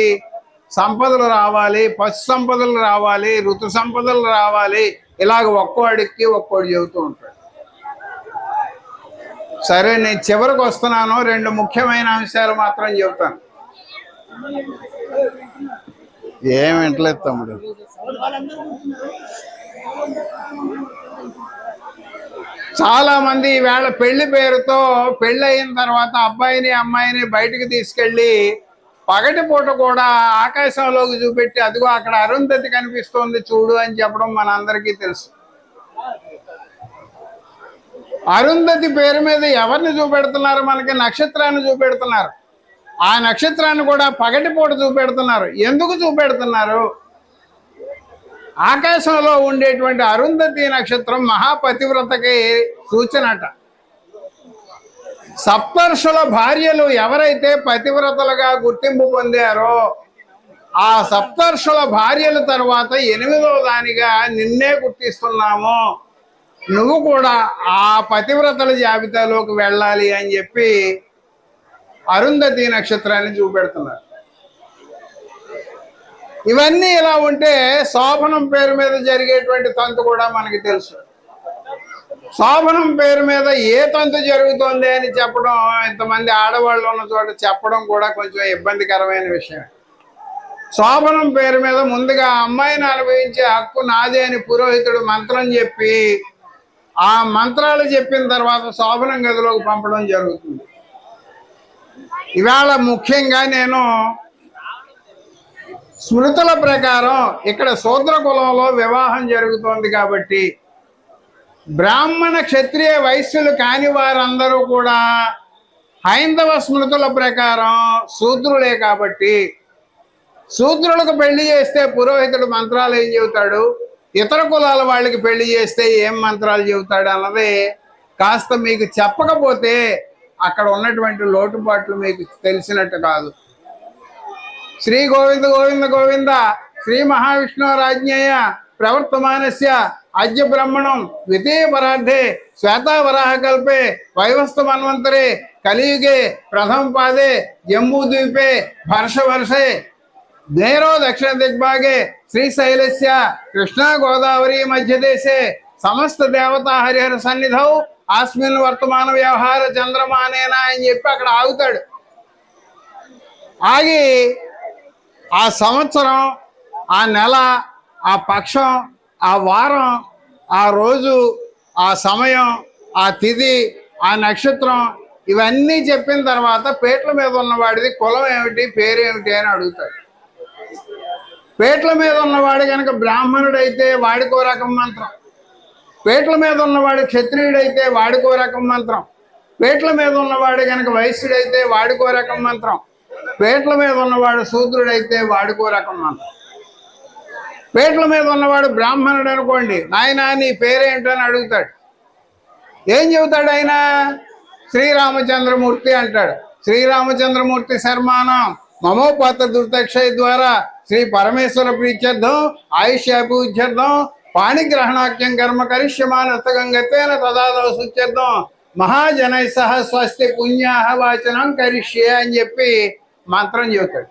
సంపదలు రావాలి, పశు సంపదలు రావాలి, ఋతు సంపదలు రావాలి. ఇలాగ ఒక్కో అడుగుకి ఒక్కోటి చెబుతూ ఉంటాడు. సరే, నేను చివరికి వస్తున్నాను. 2 ముఖ్యమైన అంశాలు మాత్రం చెబుతాను. ఏం వింటలేదు తమ్ముడు. చాలా మంది ఈవేళ పెళ్లి పేరుతో పెళ్ళి అయిన తర్వాత అబ్బాయిని అమ్మాయిని బయటికి తీసుకెళ్ళి పగటిపూట కూడా ఆకాశంలోకి చూపెట్టి, అదిగో అక్కడ అరుంధతి కనిపిస్తోంది చూడు అని చెప్పడం మనందరికీ తెలుసు. అరుంధతి పేరు మీద ఎవరిని చూపెడుతున్నారు? మనకి నక్షత్రాన్ని చూపెడుతున్నారు. ఆ నక్షత్రాన్ని కూడా పగటిపూట చూపెడుతున్నారు. ఎందుకు చూపెడుతున్నారు? ఆకాశంలో ఉండేటువంటి అరుంధతి నక్షత్రం మహాపతివ్రతకి సూచనట. సప్తర్షుల భార్యలు ఎవరైతే పతివ్రతలుగా గుర్తింపు పొందారో, ఆ సప్తర్షుల భార్యల తర్వాత 8వ దానిగా నిన్నే గుర్తిస్తున్నాము, నువ్వు కూడా ఆ పతివ్రతల జాబితాలోకి వెళ్ళాలి అని చెప్పి అరుంధతి నక్షత్రాన్ని చూపెడుతున్నారు. ఇవన్నీ ఇలా ఉంటే శోభనం పేరు మీద జరిగేటువంటి తంతు కూడా మనకి తెలుసు. శోభనం పేరు మీద ఏ తంతు జరుగుతోంది అని చెప్పడం, ఇంతమంది ఆడవాళ్ళు ఉన్న చోట చెప్పడం కూడా కొంచెం ఇబ్బందికరమైన విషయం. శోభనం పేరు మీద ముందుగా అమ్మాయిని అనుభవించే హక్కు నాదే అని పురోహితుడు మంత్రం చెప్పి, ఆ మంత్రాలు చెప్పిన తర్వాత శోభనం గదిలోకి పంపడం జరుగుతుంది. ఇవాళ ముఖ్యంగా నేను స్మృతుల ప్రకారం ఇక్కడ శూద్ర కులంలో వివాహం జరుగుతోంది కాబట్టి, బ్రాహ్మణ క్షత్రియ వైశ్యులు కాని వారందరూ కూడా హైందవ స్మృతుల ప్రకారం శూద్రులే కాబట్టి, శూద్రులకు పెళ్లి చేస్తే పురోహితుడు మంత్రాలు ఏం చెబుతాడు, ఇతర కులాల వాళ్ళకి పెళ్లి చేస్తే ఏం మంత్రాలు చెబుతాడు అన్నది కాస్త మీకు చెప్పకపోతే అక్కడ ఉన్నటువంటి లోటుపాట్లు మీకు తెలిసినట్టు కాదు. శ్రీ గోవింద గోవింద గోవింద శ్రీ మహావిష్ణురాజ్ఞేయ ప్రవర్తమానస్య అద్య బ్రహ్మణం ద్వితీయ పరార్థే శ్వేతావరాహకల్పే వైవస్త మన్వంతరే కలియుగే ప్రథమ పాదే జంబూద్వీపే వర్షే నేరో దక్షిణ దిగ్భాగే శ్రీశైలస్య కృష్ణా గోదావరి మధ్యదేశే సమస్త దేవతా హరిహర సన్నిధౌ ఆస్మిన్ వర్తమాన వ్యవహార చంద్రమానేనా అని చెప్పి అక్కడ ఆగుతాడు. ఆగి ఆ సంవత్సరం, ఆ నెల, ఆ పక్షం, ఆ వారం, ఆ రోజు, ఆ సమయం, ఆ తిథి, ఆ నక్షత్రం ఇవన్నీ చెప్పిన తర్వాత పేట్ల మీద ఉన్నవాడిది కులం ఏమిటి, పేరేమిటి అని అడుగుతాడు. పేట్ల మీద ఉన్నవాడు కనుక బ్రాహ్మణుడైతే వాడికో రకం మంత్రం, పేట్ల మీద ఉన్నవాడు క్షత్రియుడైతే వాడికో రకం మంత్రం, పేట్ల మీద ఉన్నవాడు కనుక వైశ్యుడైతే వాడికో రకం మంత్రం, పేట్ల మీద ఉన్నవాడు శూద్రుడైతే వాడికో రకం మంత్రం. పేట్ల మీద ఉన్నవాడు బ్రాహ్మణుడు అనుకోండి, నాయనా నీ పేరేంటని అడుగుతాడు. ఏం చెబుతాడు ఆయన? శ్రీరామచంద్రమూర్తి అంటాడు. శ్రీరామచంద్రమూర్తి శర్మానం మమోపాత దుర్దక్షయ ద్వారా శ్రీ పరమేశ్వర ప్రీత్యర్థం ఆయుష్యాభివృద్ధ్యర్థం పాణిగ్రహణాఖ్యం కర్మ కరిష్యమానస్తగంగతేన తదాదవ శుచ్యర్థం మహాజనై సహ స్వస్తి పుణ్యాహ వాచనం కరిష్యే అని చెప్పి మంత్రం చెబుతాడు.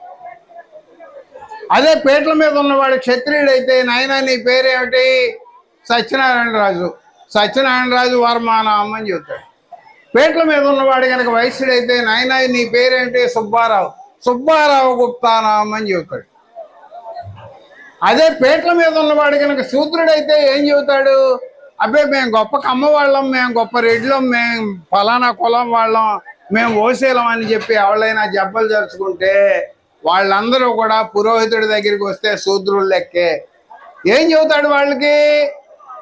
అదే పేట్ల మీద ఉన్నవాడు క్షత్రియుడైతే, నాయన నీ పేరేమిటి? సత్యనారాయణరాజు, సత్యనారాయణరాజు వర్మానామం అని చెబుతాడు. పేట్ల మీద ఉన్నవాడు కనుక వైశ్యుడైతే, నాయన నీ పేరేంటి? సుబ్బారావు, సుబ్బారావు గుప్తానామం అని చెబుతాడు. అదే పేట్ల మీద ఉన్నవాడు కనుక శూద్రుడైతే ఏం చెబుతాడు? అబ్బే మేము గొప్ప కమ్మ వాళ్ళం, మేము గొప్ప రెడ్లం, మేము ఫలానా కులం వాళ్ళం, మేము ఓసేలం అని చెప్పి ఎవరైనా జబ్బలు జరుచుకుంటే వాళ్ళందరూ కూడా పురోహితుడి దగ్గరికి వస్తే శూద్రులు లెక్కే. ఏం చెబుతాడు వాళ్ళకి?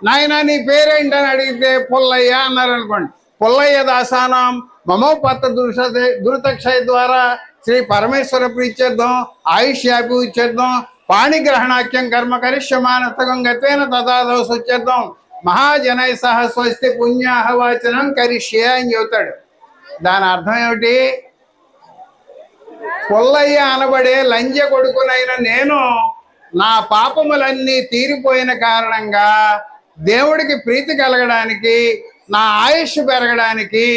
నాయన నీ పేరేంటని అడిగితే పుల్లయ్య అన్నారు అనుకోండి. పుల్లయ్య దాసానం మమోపత్త దుర్తక్షయ ద్వారా శ్రీ పరమేశ్వర ప్రీత్యర్థం ఆయుష్యాభివృద్ధ్యర్థం పాణిగ్రహణాఖ్యం కర్మ కరిష్యమానస్తగం గతేన తదాదవ శుచ్యర్థం మహాజనై సహ స్వస్తి పుణ్యాహ వాచనం కరిష్యే అని చెబుతాడు. దాని అర్థం ఏమిటి? పుల్లయ్య అనబడే లంజ కొడుకునైన నేను నా పాపములన్నీ తీరిపోయిన కారణంగా దేవుడికి ప్రీతి కలగడానికి, నా ఆయుష్ పెరగడానికి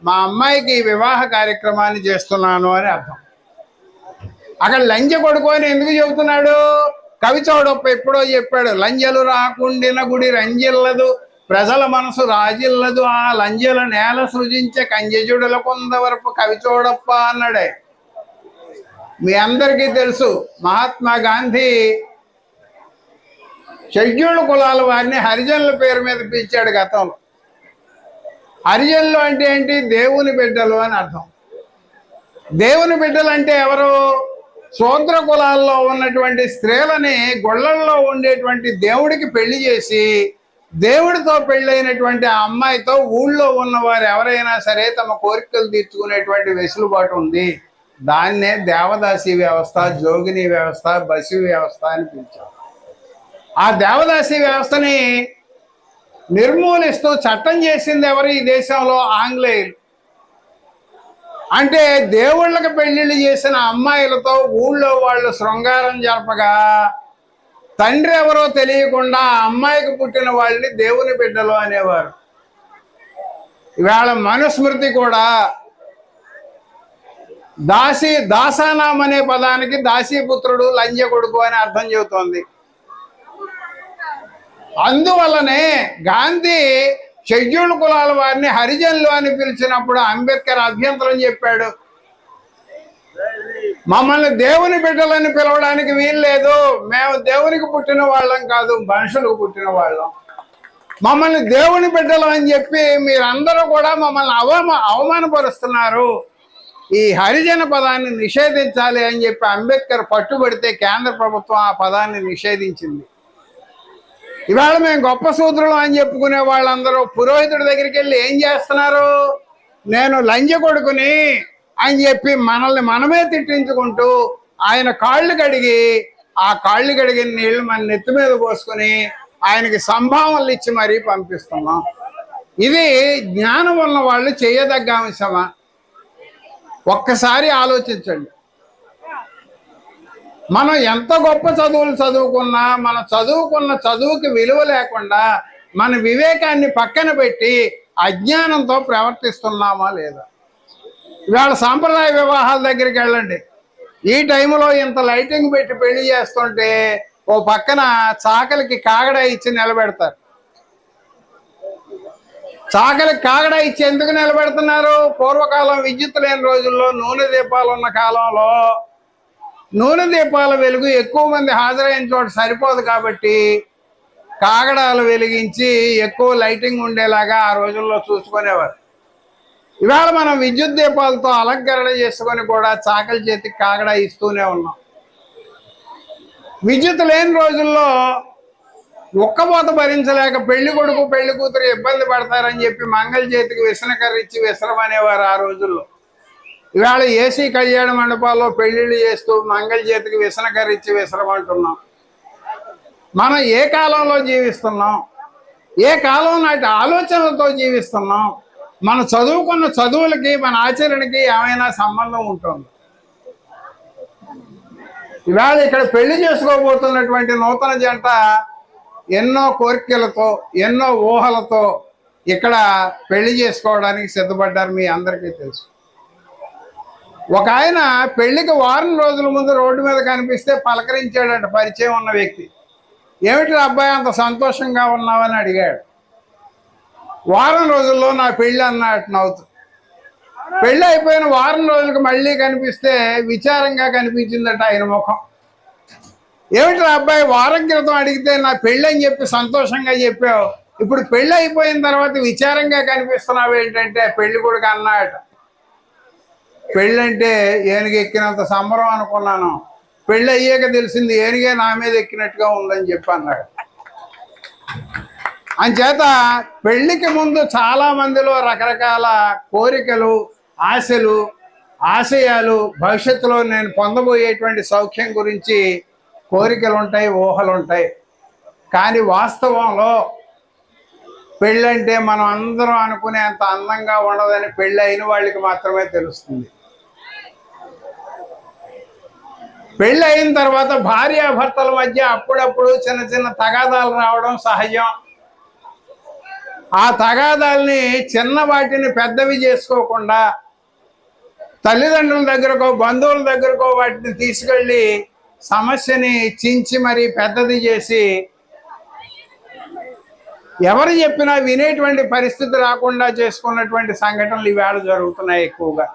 మా అమ్మాయికి వివాహ కార్యక్రమాన్ని చేస్తున్నాను అని అర్థం. అక్కడ లంజ కొడుకు అని ఎందుకు చెబుతున్నాడు? కవి చౌడప్ప ఎప్పుడో చెప్పాడు, లంజలు రాకుండిన గుడి రంజిల్లదు, ప్రజల మనసు రాజిల్లదు, ఆ లంజల నేల సృజించే కంజజుడుల కొందవరపు కవి చౌడప్ప అన్నాడే. మీ అందరికీ తెలుసు, మహాత్మా గాంధీ షెడ్యూల్డ్ కులాల వారిని హరిజనుల పేరు మీద పిలిచాడు గతంలో. హరిజనులు అంటే ఏంటి? దేవుని బిడ్డలు అని అర్థం. దేవుని బిడ్డలు అంటే ఎవరు? శూద్ర కులాల్లో ఉన్నటువంటి స్త్రీలని గొళ్ళల్లో ఉండేటువంటి దేవుడికి పెళ్లి చేసి, దేవుడితో పెళ్ళైనటువంటి ఆ అమ్మాయితో ఊళ్ళో ఉన్నవారు ఎవరైనా సరే తమ కోరికలు తీర్చుకునేటువంటి వెసులుబాటు ఉంది. దాన్నే దేవదాసి వ్యవస్థ, జోగిని వ్యవస్థ, బసి వ్యవస్థ అని పిలిచారు. ఆ దేవదాసి వ్యవస్థని నిర్మూలిస్తూ చట్టం చేసింది ఎవరు ఈ దేశంలో? ఆంగ్లేయులు. అంటే దేవుళ్ళకి పెళ్లిళ్ళు చేసిన అమ్మాయిలతో ఊళ్ళో వాళ్ళు శృంగారం జరపగా తండ్రి ఎవరో తెలియకుండా ఆ అమ్మాయికి పుట్టిన వాళ్ళని దేవుని బిడ్డలు అనేవారు. ఇవాళ మనుస్మృతి కూడా దాసానాం అనే పదానికి దాసీపుత్రుడు, లంజ కొడుకు అని అర్థం చెబుతోంది. అందువల్లనే గాంధీ షెడ్యూల్డ్ కులాల వారిని హరిజనులు అని పిలిచినప్పుడు అంబేద్కర్ అభ్యంతరం చెప్పాడు. మమ్మల్ని దేవుని బిడ్డలని పిలవడానికి వీలు లేదు, మేము దేవునికి పుట్టిన వాళ్ళం కాదు, మనుషులకు పుట్టిన వాళ్ళం, మమ్మల్ని దేవుని బిడ్డలు అని చెప్పి మీరందరూ కూడా మమ్మల్ని అవమానపరుస్తున్నారు, ఈ హరిజన పదాన్ని నిషేధించాలి అని చెప్పి అంబేద్కర్ పట్టుబడితే కేంద్ర ప్రభుత్వం ఆ పదాన్ని నిషేధించింది. ఇవాళ మేము గొప్ప సూత్రులు అని చెప్పుకునే వాళ్ళందరూ పురోహితుడి దగ్గరికి వెళ్ళి ఏం చేస్తున్నారు? నేను లంజ కొడుకుని అని చెప్పి మనల్ని మనమే తిట్టించుకుంటూ ఆయన కాళ్ళు కడిగి, ఆ కాళ్ళు కడిగిన నీళ్లు మన నెత్తి మీద పోసుకొని ఆయనకి సంభావనలు ఇచ్చి మరీ పంపిస్తున్నాం. ఇది జ్ఞానం ఉన్న వాళ్ళు చేయదగ్గ అంశమా? ఒక్కసారి ఆలోచించండి. మనం ఎంత గొప్ప చదువులు చదువుకున్నా మన చదువుకున్న చదువుకి విలువ లేకుండా మన వివేకాన్ని పక్కన పెట్టి అజ్ఞానంతో ప్రవర్తిస్తున్నామా లేదా? ఇవాళ సాంప్రదాయ వివాహాల దగ్గరికి వెళ్ళండి, ఈ టైంలో ఇంత లైటింగ్ పెట్టి పెళ్లి చేస్తుంటే ఓ పక్కన చాకలికి కాగడ ఇచ్చి నిలబెడతారు. చాకలికి కాగడ ఇచ్చి ఎందుకు నిలబెడుతున్నారు? పూర్వకాలం విద్యుత్ లేని రోజుల్లో, నూనె దీపాలు ఉన్న కాలంలో నూనె దీపాల వెలుగు ఎక్కువ మంది హాజరైన చోట సరిపోదు కాబట్టి కాగడాలు వెలిగించి ఎక్కువ లైటింగ్ ఉండేలాగా ఆ రోజుల్లో చూసుకునేవారు. ఇవాళ మనం విద్యుత్ దీపాలతో అలంకరణ చేసుకొని కూడా చాకలి చేతికి కాగడా ఇస్తూనే ఉన్నాం. విద్యుత్ లేని రోజుల్లో ఒక్కబోత భరించలేక పెళ్లి కొడుకు పెళ్లి కూతురు ఇబ్బంది పడతారని చెప్పి మంగళ చేతికి విసనకర్ర ఇచ్చి విసరమనేవారు ఆ రోజుల్లో. ఇవాళ ఏసీ కళ్యాణ మండపాల్లో పెళ్లిళ్ళు చేస్తూ మంగళ చేతికి విసనకర్ర ఇచ్చి విసరమంటున్నాం. మనం ఏ కాలంలో జీవిస్తున్నాం, ఏ కాలం నాటి ఆలోచనలతో జీవిస్తున్నాం, మన చదువుకున్న చదువులకి మన ఆచరణకి ఏమైనా సంబంధం ఉంటుంది? ఇవాళ ఇక్కడ పెళ్లి చేసుకోబోతున్నటువంటి నూతన జంట ఎన్నో కోరికలతో ఎన్నో ఊహలతో ఇక్కడ పెళ్లి చేసుకోవడానికి సిద్ధపడ్డారు. మీ అందరికీ తెలుసు. ఒక ఆయన పెళ్లికి వారం రోజుల ముందు రోడ్డు మీద కనిపిస్తే పలకరించాడట పరిచయం ఉన్న వ్యక్తి. ఏమిటి అబ్బాయి అంత సంతోషంగా ఉన్నావని అడిగాడు. వారం రోజుల్లో నా పెళ్ళి అన్నట్టు నవ్వుతూ. పెళ్ళి అయిపోయిన వారం రోజులకు మళ్ళీ కనిపిస్తే విచారంగా కనిపించిందట ఆయన ముఖం. ఏమిటి అబ్బాయి వారం క్రితం అడిగితే నా పెళ్ళి అని చెప్పి సంతోషంగా చెప్పావు, ఇప్పుడు పెళ్ళి అయిపోయిన తర్వాత విచారంగా కనిపిస్తున్నావు ఏంటంటే పెళ్లి కొడుకు అన్నాడట. పెళ్ళంటే ఏనుగు ఎక్కినంత సంబరం అనుకున్నాను, పెళ్ళి అయ్యాక తెలిసింది ఏనుగే నా మీద ఎక్కినట్టుగా ఉందని చెప్పి అన్నాడు. అంచేత పెళ్లికి ముందు చాలా మందిలో రకరకాల కోరికలు, ఆశలు, ఆశయాలు, భవిష్యత్తులో నేను పొందబోయేటువంటి సౌఖ్యం గురించి కోరికలు ఉంటాయి, ఊహలు ఉంటాయి. కానీ వాస్తవంలో పెళ్ళంటే మనం అందరం అనుకునేంత అందంగా ఉండదని పెళ్ళి అయిన వాళ్ళకి మాత్రమే తెలుస్తుంది. పెళ్ళి అయిన తర్వాత భార్యాభర్తల మధ్య అప్పుడప్పుడు చిన్న చిన్న తగాదాలు రావడం సహజం. ఆ తగాదాల్ని చిన్న వాటిని పెద్దవి చేసుకోకుండా తల్లిదండ్రుల దగ్గరకో బంధువుల దగ్గరకో వాటిని తీసుకెళ్ళి సమస్యని చించి మరీ పెద్దది చేసి ఎవరు చెప్పినా వినేటువంటి పరిస్థితి రాకుండా చేసుకున్నటువంటి సంఘటనలు ఈవేళ జరుగుతున్నాయి ఎక్కువగా.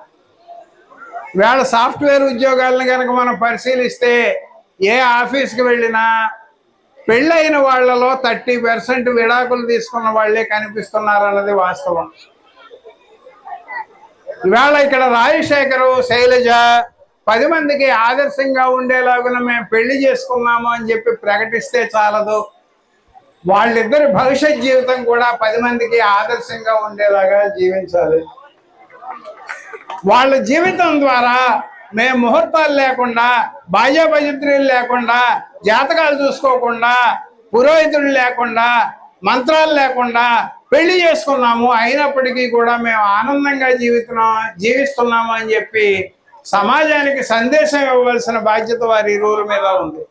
ఈవేళ సాఫ్ట్వేర్ ఉద్యోగాలను కనుక మనం పరిశీలిస్తే ఏ ఆఫీస్కి వెళ్ళినా పెళ్ళైన వాళ్ళలో 30% విడాకులు తీసుకున్న వాళ్ళే కనిపిస్తున్నారు అన్నది వాస్తవం. ఇవాళ ఇక్కడ రాజశేఖరు, శైలజ 10 మందికి ఆదర్శంగా ఉండేలాగున మేము పెళ్లి చేసుకున్నాము అని చెప్పి ప్రకటిస్తే చాలదు. వాళ్ళిద్దరి భవిష్యత్ జీవితం కూడా 10 మందికి ఆదర్శంగా ఉండేలాగా జీవించాలి. వాళ్ళ జీవితం ద్వారా మేము ముహూర్తాలు లేకుండా, బాజా భజంత్రీలు లేకుండా, జాతకాలు చూసుకోకుండా, పురోహితులు లేకుండా, మంత్రాలు లేకుండా పెళ్లి చేసుకున్నాము, అయినప్పటికీ కూడా మేము ఆనందంగా జీవిస్తున్నాము అని చెప్పి సమాజానికి సందేశం ఇవ్వవలసిన బాధ్యత వారి ఇరువురి మీద ఉంది.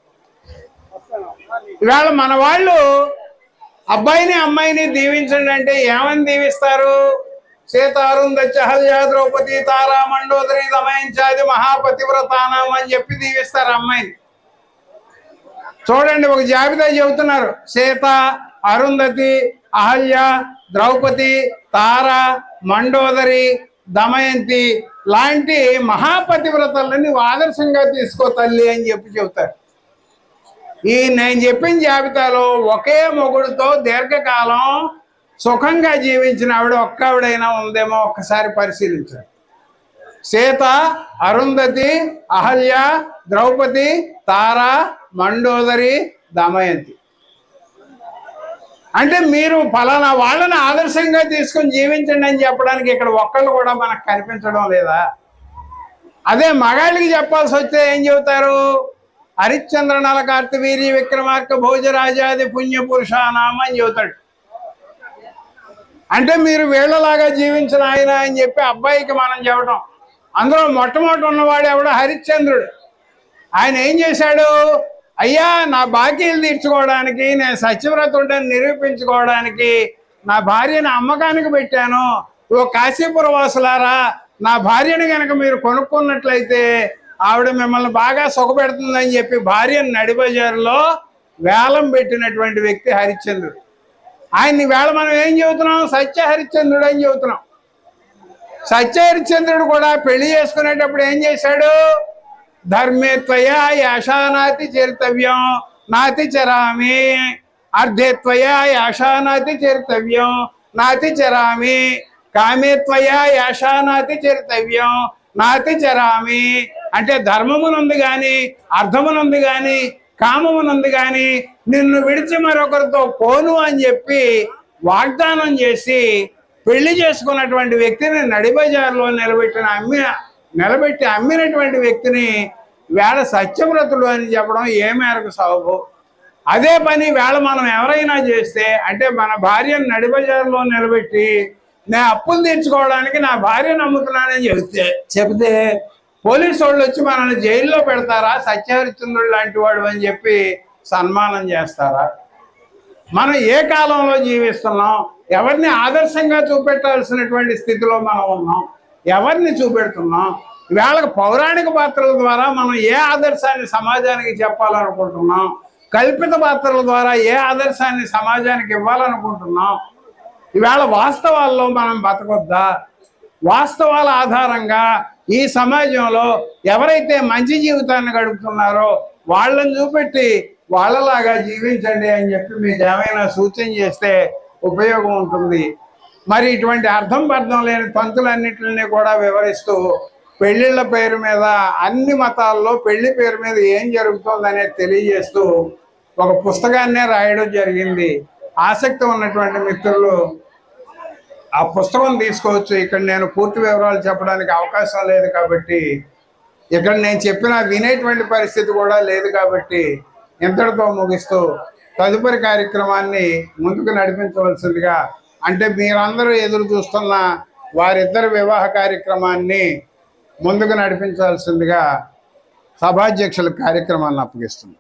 ఇవాళ మన వాళ్ళు అబ్బాయిని అమ్మాయిని దీవించండి అంటే ఏమని దీవిస్తారు? సీత, అరుంధతి, అహల్య, ద్రౌపది, తారా, మండోదరి, దమయంచాది మహాపతివ్రతానం అని చెప్పి దీవిస్తారు అమ్మాయిని. చూడండి, ఒక జాబితా చెబుతున్నారు. సీత, అరుంధతి, అహల్య, ద్రౌపది, తార, మండోదరి, దమయంతి లాంటి మహాపతివ్రతల్ని నువ్వు ఆదర్శంగా తీసుకో తల్లి అని చెప్పి చెబుతారు. ఈ నేను చెప్పిన జాబితాలో ఒకే మొగుడుతో దీర్ఘకాలం సుఖంగా జీవించిన ఆవిడ ఒక్కవిడైనా ఉందేమో ఒక్కసారి పరిశీలించారు. సీత, అరుంధతి, అహల్య, ద్రౌపది, తార, మండోదరి, దమయంతి. అంటే మీరు ఫలానా వాళ్ళని ఆదర్శంగా తీసుకొని జీవించండి అని చెప్పడానికి ఇక్కడ ఒక్కళ్ళు కూడా మనకు కనిపించడం లేదా? అదే మగాళ్ళకి చెప్పాల్సి వస్తే ఏం చెబుతారు? హరిశ్చంద్ర, నల, కార్తవీర్య, విక్రమార్క, భోజరాజాది పుణ్యపురుషానామ అని చెబుతాడు. అంటే మీరు వీళ్ళలాగా జీవించిన ఆయన అని చెప్పి అబ్బాయికి మనం చెప్పడం. అందులో మొట్టమొదటి ఉన్నవాడు ఎవడో హరిశ్చంద్రుడు. ఆయన ఏం చేశాడు? అయ్యా, నా బాకీలు తీర్చుకోవడానికి, నేను సత్యవ్రతుడని నిరూపించుకోవడానికి నా భార్యను అమ్మకానికి పెట్టాను. ఓ కాశీపుర వాసులారా, నా భార్యను కనుక మీరు కొనుక్కున్నట్లయితే ఆవిడ మిమ్మల్ని బాగా సుఖపెడుతుందని చెప్పి భార్యను నడిబజారులో వేలం పెట్టినటువంటి వ్యక్తి హరిశ్చంద్రుడు. ఆయన్ని వేళ మనం ఏం చెబుతున్నాం? సత్య హరిశ్చంద్రుడు అని చెబుతున్నాం. సత్య హరిశ్చంద్రుడు కూడా పెళ్లి చేసుకునేటప్పుడు ఏం చేశాడు? ధర్మే త్వయా యాషా నాతి చరితవ్యం నాతి చరామి, అర్ధే త్వయా యాషా నాతి చరితవ్యం నాతి చరామి, కామే త్వయా యాషా నాతి చరితవ్యం నాతి చరామి. అంటే ధర్మమునందు గాని, అర్థమునందు గాని, కామమునందు గాని నిన్ను విడిచి మరొకరితో పోను అని చెప్పి వాగ్దానం చేసి పెళ్లి చేసుకున్నటువంటి వ్యక్తిని నడిబజార్లో నిలబెట్టి అమ్మినటువంటి వ్యక్తిని వేళ సత్యవ్రతుడు అని చెప్పడం ఏ మేరకు సబబు? అదే పని వేళ మనం ఎవరైనా చేస్తే, అంటే మన భార్యను నడిబజార్లో నిలబెట్టి నేను అప్పులు తీర్చుకోవడానికి నా భార్యను నమ్ముతున్నానని చెబితే పోలీసు వాళ్ళు వచ్చి మనల్ని జైల్లో పెడతారా? సత్యహరిశ్చంద్రుడు లాంటి వాడు అని చెప్పి సన్మానం చేస్తారా? మనం ఏ కాలంలో జీవిస్తున్నాం? ఎవరిని ఆదర్శంగా చూపెట్టాల్సినటువంటి స్థితిలో మనం ఉన్నాం? ఎవరిని చూపెడుతున్నాం? వేళకు పౌరాణిక పాత్రల ద్వారా మనం ఏ ఆదర్శాన్ని సమాజానికి చెప్పాలనుకుంటున్నాం? కల్పిత పాత్రల ద్వారా ఏ ఆదర్శాన్ని సమాజానికి ఇవ్వాలనుకుంటున్నాం? ఈవేళ వాస్తవాల్లో మనం బతకొద్దా? వాస్తవాల ఆధారంగా ఈ సమాజంలో ఎవరైతే మంచి జీవితాన్ని గడుపుతున్నారో వాళ్ళని చూపెట్టి వాళ్ళలాగా జీవించండి అని చెప్పి మీకు ఏమైనా సూచన చేస్తే ఉపయోగం ఉంటుంది. మరి ఇటువంటి అర్థం లేని పంతులన్నింటినీ కూడా వివరిస్తూ పెళ్లిళ్ళ పేరు మీద, అన్ని మతాల్లో పెళ్లి పేరు మీద ఏం జరుగుతుంది అనేది తెలియజేస్తూ ఒక పుస్తకాన్నే రాయడం జరిగింది. ఆసక్తి ఉన్నటువంటి మిత్రులు ఆ పుస్తకం తీసుకోవచ్చు. ఇక్కడ నేను పూర్తి వివరాలు చెప్పడానికి అవకాశం లేదు కాబట్టి, ఇక్కడ నేను చెప్పిన వినేటువంటి పరిస్థితి కూడా లేదు కాబట్టి ఇంతటితో ముగిస్తూ తదుపరి కార్యక్రమాన్ని ముందుకు నడిపించవలసిందిగా, అంటే మీరందరూ ఎదురు చూస్తున్న వారిద్దరి వివాహ కార్యక్రమాన్ని ముందుకు నడిపించాల్సిందిగా సభాధ్యక్షుల కార్యక్రమాన్ని అప్పగిస్తుంది.